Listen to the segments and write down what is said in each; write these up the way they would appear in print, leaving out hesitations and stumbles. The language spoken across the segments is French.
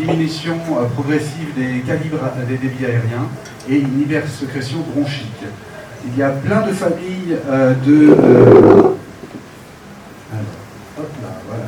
diminution progressive des calibres des débits aériens et une hypersécrétion bronchique. Il y a plein de familles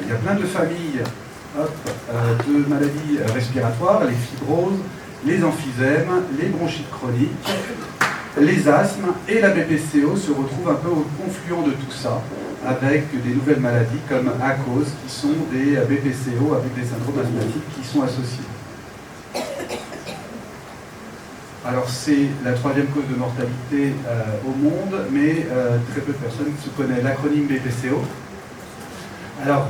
il y a plein de familles de maladies respiratoires, les fibroses, les emphysèmes, les bronchites chroniques, les asthmes et la BPCO se retrouvent un peu au confluent de tout ça, avec des nouvelles maladies comme ACOS, qui sont des BPCO avec des syndromes asthmatiques qui sont associés. Alors c'est la troisième cause de mortalité au monde, mais très peu de personnes se connaissent l'acronyme BPCO. Alors,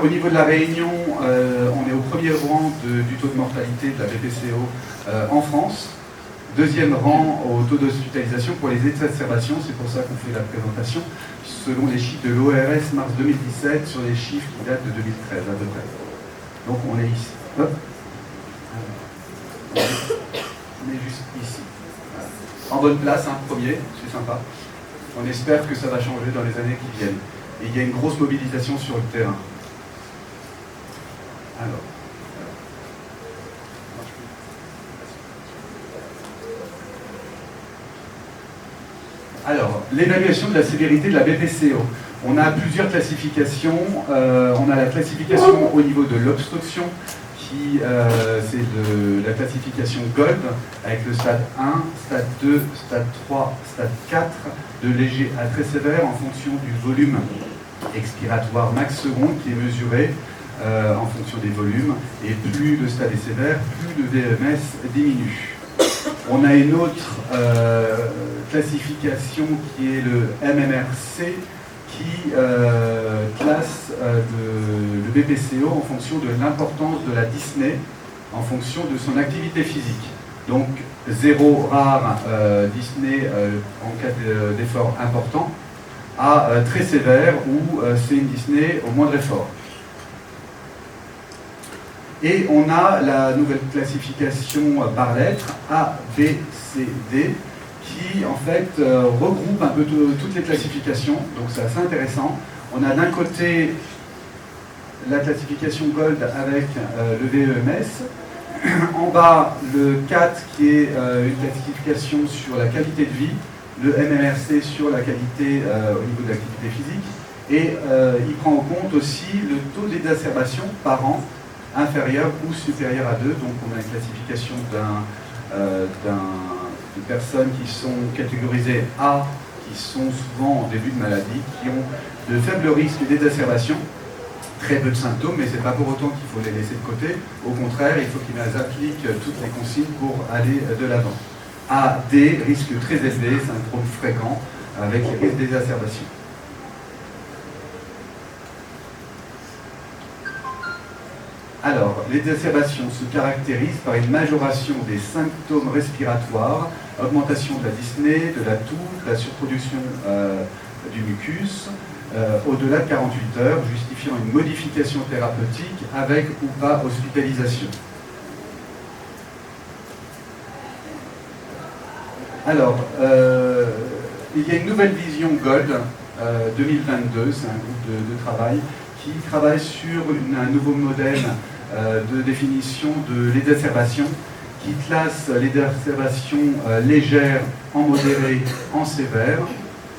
au niveau de la Réunion, on est au premier rang du taux de mortalité de la BPCO en France. Deuxième rang au taux d'hospitalisation pour les exacerbations, c'est pour ça qu'on fait la présentation, selon les chiffres de l'ORS mars 2017, sur les chiffres qui datent de 2013 à peu près. Donc on est ici. Hop. On est juste ici. Voilà. En bonne place, hein, premier, c'est sympa. On espère que ça va changer dans les années qui viennent. Et il y a une grosse mobilisation sur le terrain. Alors, l'évaluation de la sévérité de la BPCO. On a plusieurs classifications. On a la classification au niveau de l'obstruction, qui c'est de la classification Gold, avec le stade 1, stade 2, stade 3, stade 4, de léger à très sévère en fonction du volume expiratoire max seconde qui est mesuré en fonction des volumes. Et plus le stade est sévère, plus le VMS diminue. On a une autre classification qui est le MMRC, qui classe le BPCO en fonction de l'importance de la dyspnée, en fonction de son activité physique. Donc 0 rare dyspnée en cas d'effort important, à très sévère où c'est une dyspnée au moindre effort. Et on a la nouvelle classification par lettres, A, B, C, D, qui en fait regroupe un peu toutes les classifications, donc c'est assez intéressant. On a d'un côté la classification Gold avec le VEMS, en bas le 4 qui est une classification sur la qualité de vie, le MMRC sur la qualité au niveau de l'activité physique, et il prend en compte aussi le taux d'exacerbation par an, inférieur ou supérieur à 2, donc on a une classification de personnes qui sont catégorisées A, qui sont souvent en début de maladie, qui ont de faibles risques d'exacerbation, très peu de symptômes, mais ce n'est pas pour autant qu'il faut les laisser de côté, au contraire, il faut qu'ils appliquent toutes les consignes pour aller de l'avant. A, D, risque très élevé, syndrome fréquent, avec risque d'exacerbation. Alors, l'exacerbation se caractérise par une majoration des symptômes respiratoires, augmentation de la dyspnée, de la toux, de la surproduction du mucus, au-delà de 48 heures, justifiant une modification thérapeutique avec ou pas hospitalisation. Alors, il y a une nouvelle vision Gold 2022, c'est un groupe de travail qui travaille sur un nouveau modèle de définition de l'exacerbation, qui classe l'exacerbation légère, en modéré, en sévère.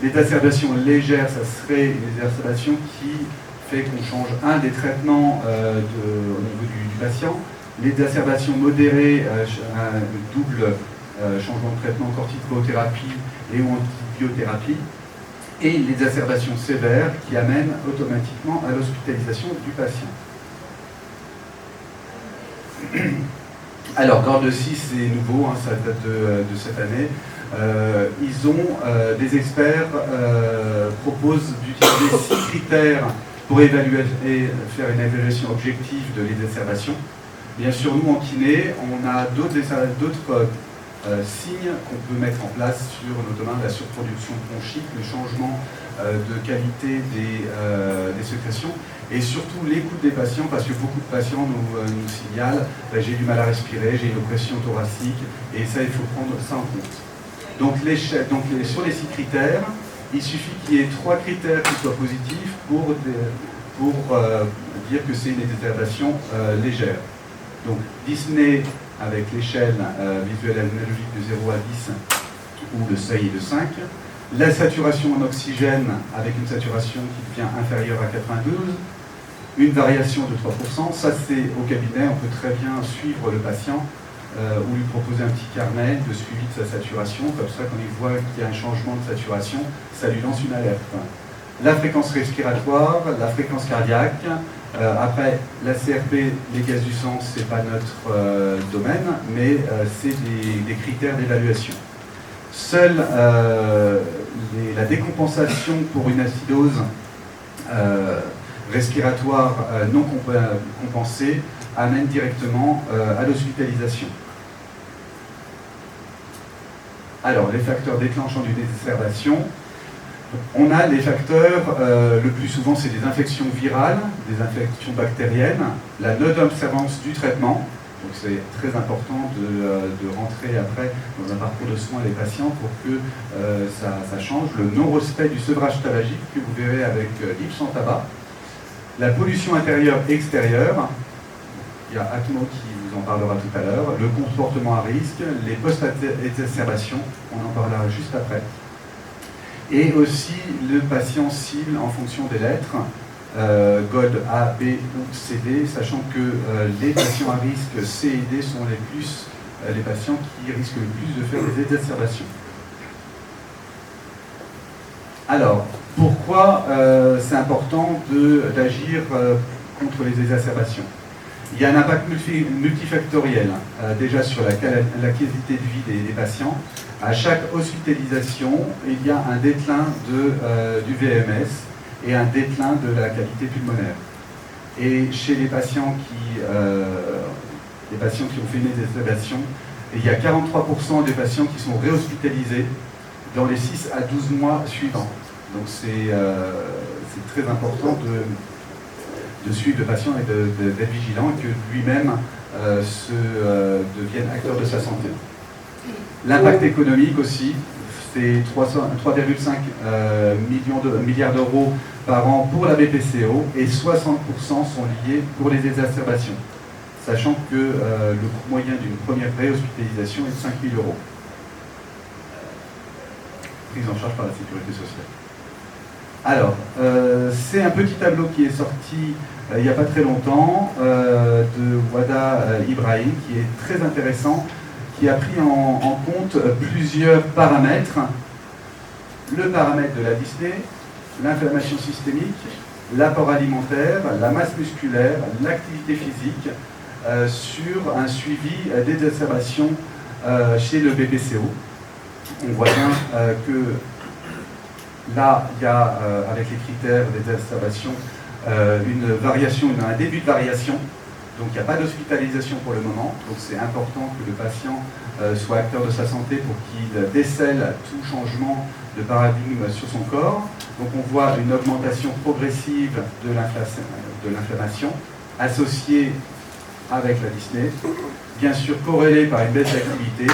L'exacerbation légère, ça serait une exacerbation qui fait qu'on change un des traitements au niveau du patient. L'exacerbation modérée, un double changement de traitement, corticothérapie et ou antibiothérapie. Et l'exacerbation sévère qui amène automatiquement à l'hospitalisation du patient. Alors, GORD 6, c'est nouveau, hein, ça date de cette année. Des experts proposent d'utiliser 6 critères pour évaluer et faire une évaluation objective de l'exacerbation. Bien sûr, nous, en kiné, on a d'autres signes qu'on peut mettre en place sur notamment la surproduction bronchique, le changement de qualité des sécrétions et surtout l'écoute des patients, parce que beaucoup de patients nous signalent j'ai du mal à respirer, j'ai une oppression thoracique, et ça, il faut prendre ça en compte. Donc, sur les 6 critères, il suffit qu'il y ait 3 critères qui soient positifs pour dire que c'est une exacerbation légère. Donc Disney avec l'échelle visuelle analogique de 0 à 10, où le seuil est de 5. La saturation en oxygène avec une saturation qui devient inférieure à 92. Une variation de 3%. Ça, c'est au cabinet, on peut très bien suivre le patient ou lui proposer un petit carnet de suivi de sa saturation. Comme ça, quand il voit qu'il y a un changement de saturation, ça lui lance une alerte. La fréquence respiratoire, la fréquence cardiaque. Après, la CRP, les gaz du sang, ce n'est pas notre domaine, mais c'est des critères d'évaluation. Seule la décompensation pour une acidose respiratoire non compensée amène directement à l'hospitalisation. Alors, les facteurs déclenchants d'une exacerbation. On a des facteurs, le plus souvent c'est des infections virales, des infections bactériennes, la non-observance du traitement, donc c'est très important de rentrer après dans un parcours de soins des patients pour que ça change, le non-respect du sevrage tabagique que vous verrez avec l'Yves sans tabac, la pollution intérieure-extérieure, il y a Atmo qui vous en parlera tout à l'heure, le comportement à risque, les post-exacerbations, on en parlera juste après. Et aussi le patient cible en fonction des lettres, GOLD A, B ou CD, sachant que les patients à risque C et D sont les patients qui risquent le plus de faire des exacerbations. Alors, pourquoi c'est important d'agir contre les exacerbations? Il y a un impact multifactoriel, déjà sur la qualité de vie des patients. À chaque hospitalisation, il y a un déclin du VMS et un déclin de la qualité pulmonaire. Et chez les patients qui ont fait une exacerbation, il y a 43% des patients qui sont réhospitalisés dans les 6 à 12 mois suivants. Donc c'est très important de suivre le patient et d'être vigilant et que lui-même devienne acteur de sa santé. L'impact économique aussi, c'est 3,5 milliards d'euros par an pour la BPCO et 60% sont liés pour les exacerbations, sachant que le coût moyen d'une première réhospitalisation est de 5 000 euros. Prise en charge par la sécurité sociale. Alors, c'est un petit tableau qui est sorti il n'y a pas très longtemps de Wada Ibrahim, qui est très intéressant, qui a pris en compte plusieurs paramètres. Le paramètre de la dyspnée, l'inflammation systémique, l'apport alimentaire, la masse musculaire, l'activité physique, sur un suivi d'exacerbation chez le BPCO. On voit bien que là, il y a, avec les critères d'exacerbation, une variation, un début de variation. Donc il n'y a pas d'hospitalisation pour le moment, donc c'est important que le patient soit acteur de sa santé pour qu'il décèle tout changement de paradigme sur son corps. Donc on voit une augmentation progressive de l'inflammation associée avec la dyspnée, bien sûr corrélée par une baisse d'activité,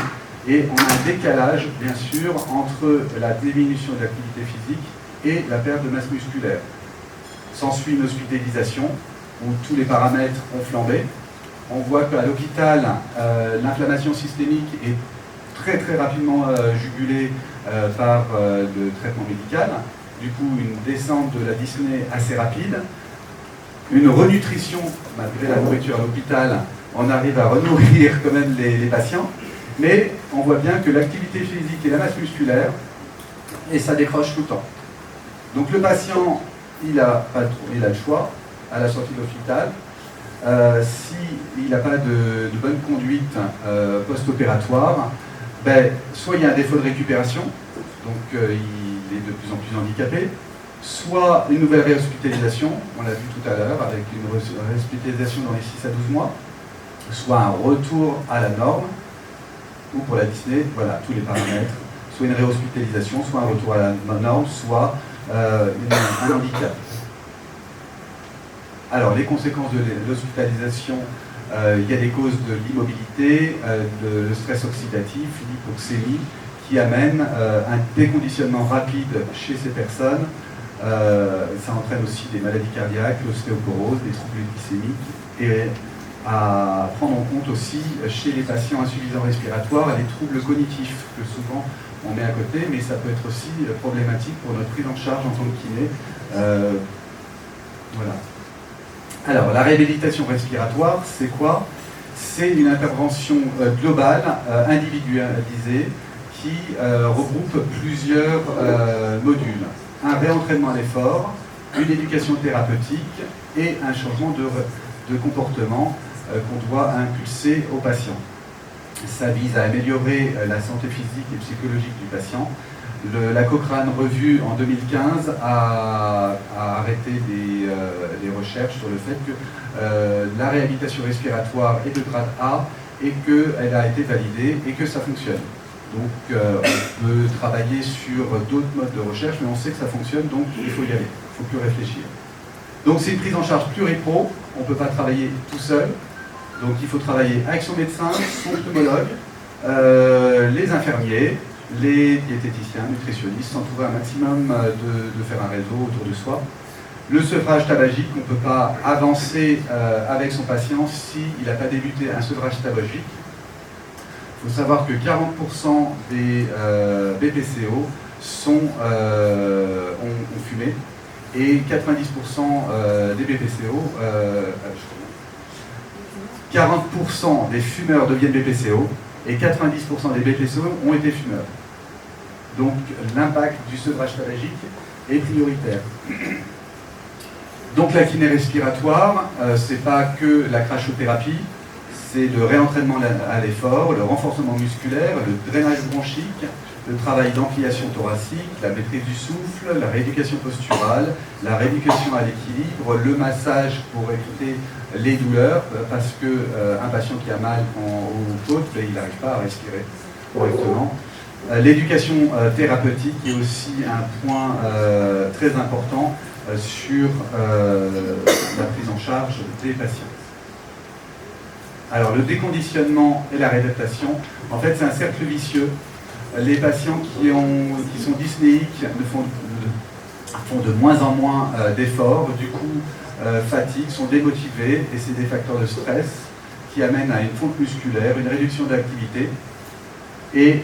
et on a un décalage bien sûr entre la diminution de l'activité physique et la perte de masse musculaire. S'ensuit une hospitalisation, où tous les paramètres ont flambé. On voit qu'à l'hôpital, l'inflammation systémique est très très rapidement jugulée par le traitement médical. Du coup, une descente de la dyspnée assez rapide. Une renutrition, malgré la nourriture à l'hôpital, on arrive à renourrir quand même les patients. Mais on voit bien que l'activité physique et la masse musculaire, et ça décroche tout le temps. Donc le patient, il a le choix à la sortie de l'hôpital. S'il n'a pas de bonne conduite post-opératoire, soit il y a un défaut de récupération, donc il est de plus en plus handicapé, soit une nouvelle réhospitalisation, on l'a vu tout à l'heure, avec une réhospitalisation dans les 6 à 12 mois, soit un retour à la norme, ou pour la dyspnée, voilà, tous les paramètres, soit une réhospitalisation, soit un retour à la norme, soit un handicap. Alors, les conséquences de l'hospitalisation, il y a des causes de l'immobilité, de stress oxydatif, l'hypoxémie, qui amènent un déconditionnement rapide chez ces personnes. Ça entraîne aussi des maladies cardiaques, l'ostéoporose, des troubles glycémiques et à prendre en compte aussi chez les patients insuffisants respiratoires les troubles cognitifs que souvent on met à côté, mais ça peut être aussi problématique pour notre prise en charge en tant que kiné. Voilà. Alors, la réhabilitation respiratoire, c'est quoi? C'est une intervention globale, individualisée, qui regroupe plusieurs modules. Un réentraînement à l'effort, une éducation thérapeutique et un changement de comportement qu'on doit impulser au patient. Ça vise à améliorer la santé physique et psychologique du patient. La Cochrane Review en 2015 a arrêté des recherches sur le fait que la réhabilitation respiratoire est de grade A et qu'elle a été validée et que ça fonctionne. Donc on peut travailler sur d'autres modes de recherche, mais on sait que ça fonctionne, donc il faut y aller, il ne faut plus réfléchir. Donc c'est une prise en charge pluripro, on ne peut pas travailler tout seul, donc il faut travailler avec son médecin, son pneumologue, les infirmiers, les diététiciens, nutritionnistes, sans trouver un maximum de faire un réseau autour de soi. Le sevrage tabagique, on ne peut pas avancer avec son patient s'il n'a pas débuté un sevrage tabagique. Il faut savoir que 40% des BPCO ont fumé et 90% des BPCO, 40% des fumeurs deviennent BPCO et 90% des BPCO ont été fumeurs. Donc l'impact du sevrage tabagique est prioritaire. Donc la kiné respiratoire, c'est pas que la crâchothérapie, c'est le réentraînement à l'effort, le renforcement musculaire, le drainage bronchique, le travail d'ampliation thoracique, la maîtrise du souffle, la rééducation posturale, la rééducation à l'équilibre, le massage pour éviter les douleurs, parce qu'un patient qui a mal aux côtes, il n'arrive pas à respirer correctement. L'éducation thérapeutique est aussi un point très important sur la prise en charge des patients. Alors le déconditionnement et la réadaptation, en fait c'est un cercle vicieux. Les patients qui sont dyspnéiques font de moins en moins d'efforts, du coup fatigue, sont démotivés, et c'est des facteurs de stress qui amènent à une fonte musculaire, une réduction d'activité. Et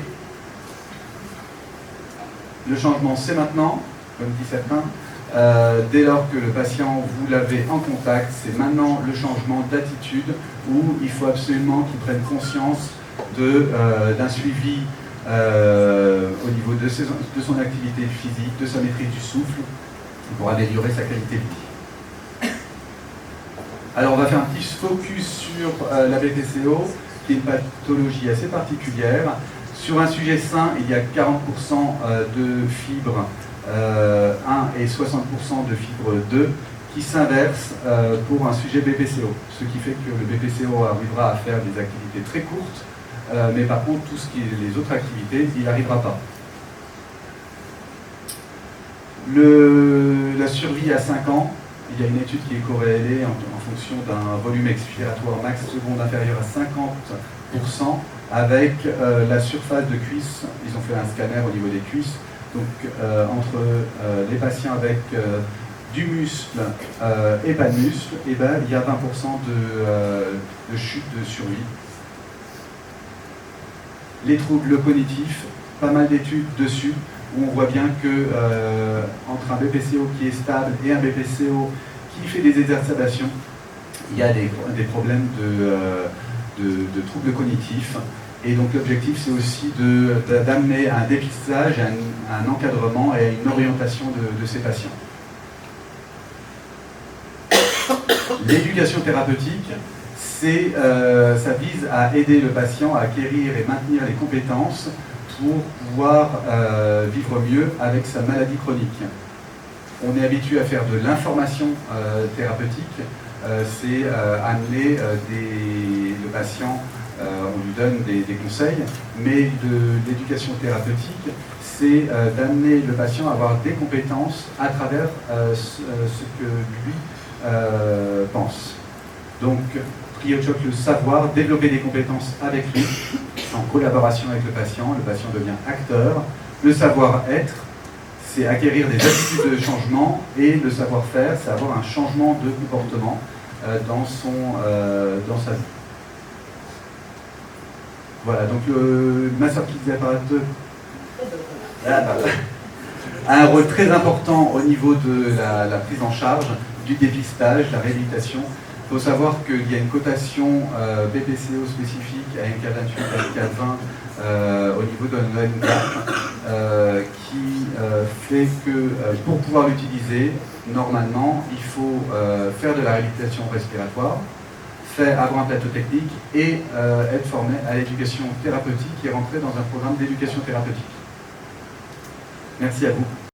le changement c'est maintenant, comme dit certains, dès lors que le patient, vous l'avez en contact, c'est maintenant le changement d'attitude où il faut absolument qu'il prenne conscience d'un suivi au niveau de son activité physique, de sa maîtrise du souffle, pour améliorer sa qualité de vie. Alors on va faire un petit focus sur la BPCO, qui est une pathologie assez particulière. Sur un sujet sain, il y a 40% de fibres 1 et 60% de fibres 2 qui s'inversent pour un sujet BPCO. Ce qui fait que le BPCO arrivera à faire des activités très courtes, mais par contre, tout ce qui est les autres activités, il n'arrivera pas. La survie à 5 ans, il y a une étude qui est corrélée en fonction d'un volume expiratoire max seconde inférieur à 50% avec la surface de cuisse. Ils ont fait un scanner au niveau des cuisses. Donc entre les patients avec du muscle et pas de muscle, et ben, il y a 20% de chute de survie. Les troubles cognitifs, pas mal d'études dessus, où on voit bien que entre un BPCO qui est stable et un BPCO qui fait des exacerbations, il y a des problèmes de troubles cognitifs. Et donc l'objectif c'est aussi d'amener un dépistage, un encadrement et une orientation de ces patients. L'éducation thérapeutique, ça vise à aider le patient à acquérir et maintenir les compétences pour pouvoir vivre mieux avec sa maladie chronique. On est habitué à faire de l'information thérapeutique, c'est amener le patient, on lui donne des conseils, mais de l'éducation thérapeutique, c'est d'amener le patient à avoir des compétences à travers ce que lui pense. Donc, Priochoc, le savoir, développer des compétences avec lui, en collaboration avec le patient devient acteur. Le savoir-être, c'est acquérir des habitudes de changement, et le savoir-faire, c'est avoir un changement de comportement dans sa vie. Voilà, donc le masseur kinésithérapeute a un rôle très important au niveau de la prise en charge, du dépistage, de la réhabilitation. Il faut savoir qu'il y a une cotation BPCO spécifique à MK28 et MK20 au niveau de l'OMCAP qui fait que pour pouvoir l'utiliser, normalement, il faut faire de la réhabilitation respiratoire, avoir un plateau technique et être formé à l'éducation thérapeutique et rentrer dans un programme d'éducation thérapeutique. Merci à vous.